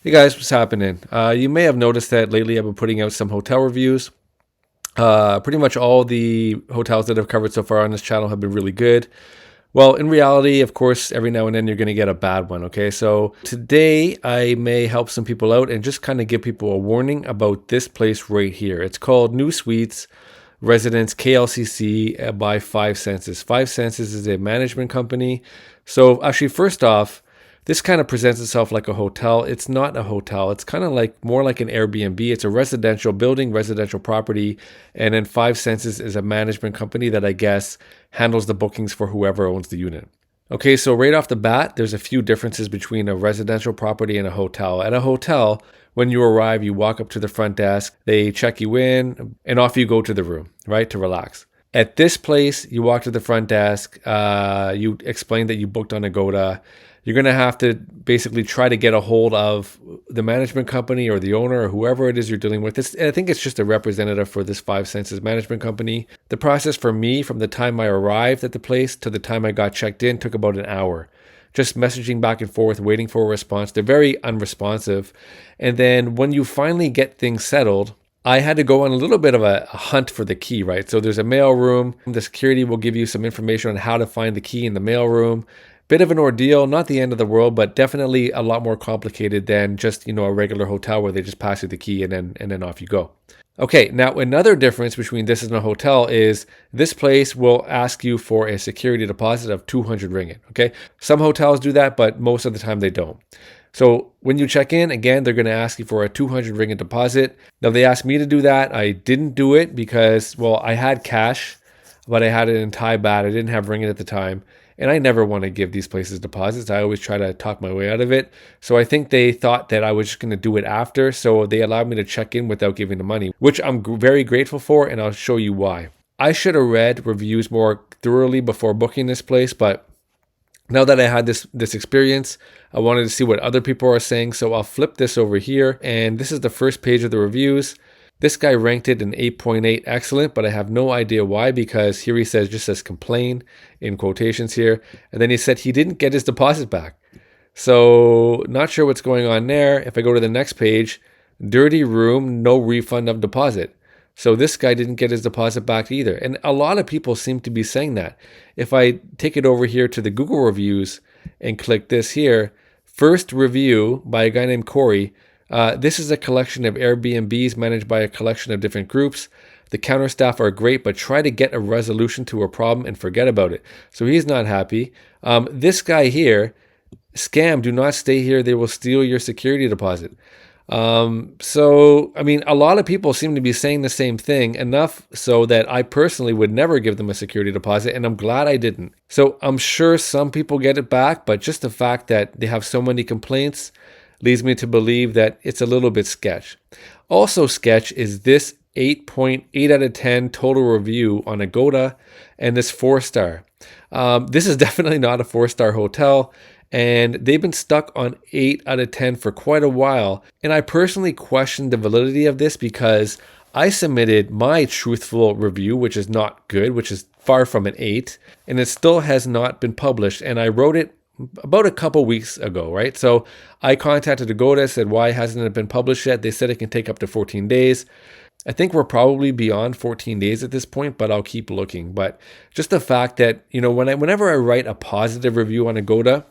Hey guys, what's happening? You may have noticed that lately I've been putting out some hotel reviews. Pretty much all the hotels that I've covered so far on this channel have been really good. Well, in reality, of course, every now and then you're going to get a bad one, okay? So today I may help some people out and just kind of give people a warning about this place right here. It's called Neu Suites Residence KLCC by Five Senses. Five Senses is a management company. So actually, first off, this kind of presents itself like a hotel. It's not a hotel. It's kind of like more like an Airbnb. It's a residential building, residential property. And then Five Senses is a management company that I guess handles the bookings for whoever owns the unit. Okay, so right off the bat, there's a few differences between a residential property and a hotel. At a hotel, when you arrive, you walk up to the front desk, they check you in, and off you go to the room, right, to relax. At this place, you walk to the front desk, you explain that you booked on Agoda. You're going to have to basically try to get a hold of the management company or the owner or whoever it is you're dealing with. I think it's just a representative for this Five Senses management company. The process for me from the time I arrived at the place to the time I got checked in took about an hour. Just messaging back and forth, waiting for a response. They're very unresponsive. And then when you finally get things settled, I had to go on a little bit of a hunt for the key, right? So there's a mail room. The security will give you some information on how to find the key in the mail room. Bit of an ordeal, not the end of the world, but definitely a lot more complicated than just, a regular hotel where they just pass you the key and then off you go. Okay, now another difference between this and a hotel is this place will ask you for a security deposit of 200 ringgit, okay? Some hotels do that, but most of the time they don't. So when you check in, again, they're going to ask you for a 200 ringgit deposit. Now they asked me to do that. I didn't do it because, well, I had cash, but I had it in Thai baht. I didn't have ringgit at the time. And I never want to give these places deposits. I always try to talk my way out of it. So I think they thought that I was just going to do it after. So they allowed me to check in without giving the money, which I'm very grateful for. And I'll show you why. I should have read reviews more thoroughly before booking this place. But now that I had this experience, I wanted to see what other people are saying. So I'll flip this over here. And this is the first page of the reviews. This guy ranked it an 8.8 excellent, but I have no idea why, because here he just says complain in quotations here. And then he said he didn't get his deposit back. So not sure what's going on there. If I go to the next page, dirty room, no refund of deposit. So this guy didn't get his deposit back either. And a lot of people seem to be saying that. If I take it over here to the Google reviews and click this here, first review by a guy named Corey. This is a collection of Airbnbs managed by a collection of different groups. The counter staff are great, but try to get a resolution to a problem and forget about it. So he's not happy. This guy here, scam, do not stay here. They will steal your security deposit. So, I mean, a lot of people seem to be saying the same thing, enough so that I personally would never give them a security deposit, and I'm glad I didn't. So I'm sure some people get it back, but just the fact that they have so many complaints leads me to believe that it's a little bit sketch. Also sketch is this 8.8 out of 10 total review on Agoda and this 4-star. This is definitely not a 4-star hotel, and they've been stuck on 8 out of 10 for quite a while. And I personally question the validity of this because I submitted my truthful review, which is not good, which is far from an 8, and it still has not been published. And I wrote it about a couple weeks ago, right? So I contacted Agoda, said, why hasn't it been published yet? They said it can take up to 14 days. I think we're probably beyond 14 days at this point, but I'll keep looking. But just the fact that, whenever I write a positive review on Agoda,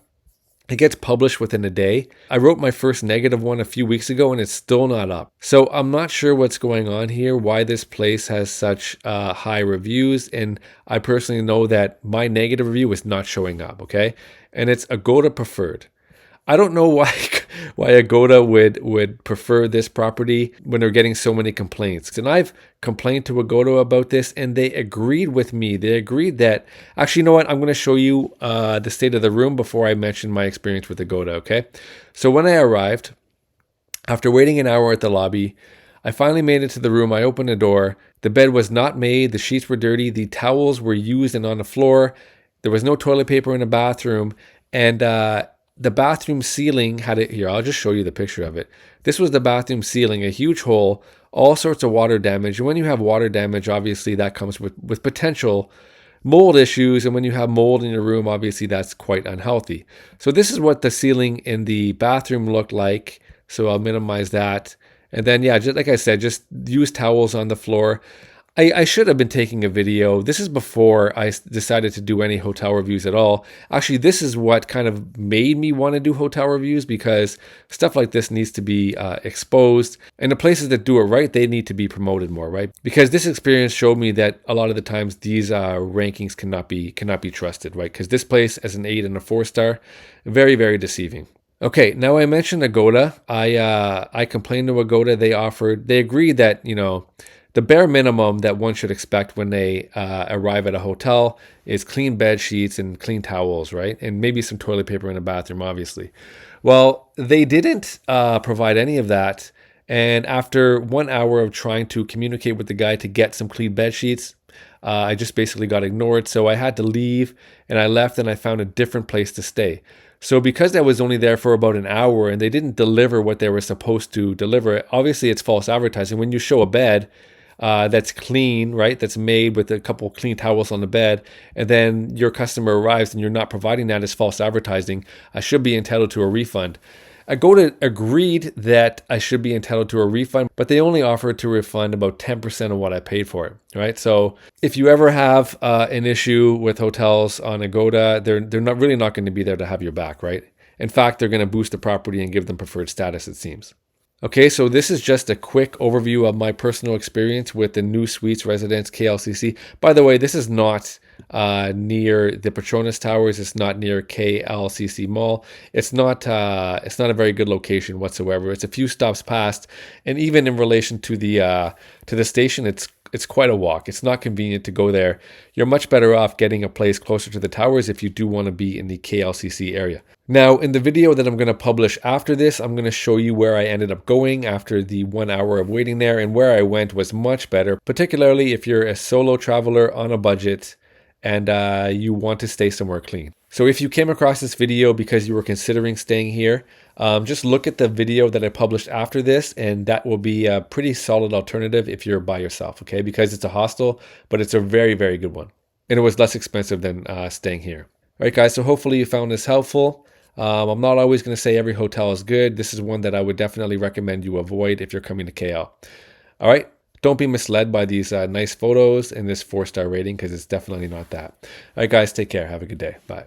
it gets published within a day. I wrote my first negative one a few weeks ago and it's still not up. So I'm not sure what's going on here, why this place has such high reviews. And I personally know that my negative review is not showing up, okay? And it's Agoda preferred. I don't know why Agoda would prefer this property when they're getting so many complaints. And I've complained to Agoda about this and they agreed with me. They agreed that, actually, you know what? I'm going to show you the state of the room before I mention my experience with Agoda, okay? So when I arrived, after waiting an hour at the lobby, I finally made it to the room. I opened the door. The bed was not made. The sheets were dirty. The towels were used and on the floor. There was no toilet paper in the bathroom. And the bathroom ceiling had it here. I'll just show you the picture of it. This was the bathroom ceiling, a huge hole, all sorts of water damage. And when you have water damage, obviously that comes with potential mold issues. And when you have mold in your room, obviously that's quite unhealthy. So this is what the ceiling in the bathroom looked like So I'll minimize that. And then, yeah, just like I said, just use towels on the floor. I should have been taking a video. This is before I decided to do any hotel reviews at all. Actually, this is what kind of made me want to do hotel reviews, because stuff like this needs to be exposed. And the places that do it right, they need to be promoted more, right? Because this experience showed me that a lot of the times these rankings cannot be trusted, right? Because this place as an 8 and a 4-star, very, very deceiving. Okay, now I mentioned Agoda. I complained to Agoda. They agreed that, the bare minimum that one should expect when they arrive at a hotel is clean bed sheets and clean towels, right? And maybe some toilet paper in the bathroom, obviously. Well, they didn't provide any of that. And after 1 hour of trying to communicate with the guy to get some clean bed sheets, I just basically got ignored. So I had to leave, and I left and I found a different place to stay. So because I was only there for about an hour and they didn't deliver what they were supposed to deliver, obviously it's false advertising. When you show a bed that's clean, right, that's made with a couple clean towels on the bed, and then your customer arrives and you're not providing that as false advertising, I should be entitled to a refund. Agoda agreed that I should be entitled to a refund, but they only offered to refund about 10% of what I paid for it, right? So if you ever have an issue with hotels on Agoda, they're not going to be there to have your back, right? In fact, they're going to boost the property and give them preferred status, it seems. Okay, so this is just a quick overview of my personal experience with the Neu Suites Residence KLCC. By the way, this is not near the Petronas Towers. It's not near KLCC Mall. It's not a very good location whatsoever. It's a few stops past, and even in relation to the station, it's quite a walk. It's not convenient to go there. You're much better off getting a place closer to the towers if you do want to be in the KLCC area. Now, in the video that I'm going to publish after this, I'm going to show you where I ended up going after the 1 hour of waiting there, and where I went was much better, particularly if you're a solo traveler on a budget and you want to stay somewhere clean. So if you came across this video because you were considering staying here, just look at the video that I published after this, and that will be a pretty solid alternative if you're by yourself, okay? Because it's a hostel, but it's a very, very good one. And it was less expensive than staying here. All right, guys, so hopefully you found this helpful. I'm not always going to say every hotel is good. This is one that I would definitely recommend you avoid if you're coming to KL. All right, don't be misled by these nice photos and this 4-star rating, because it's definitely not that. All right, guys, take care. Have a good day. Bye.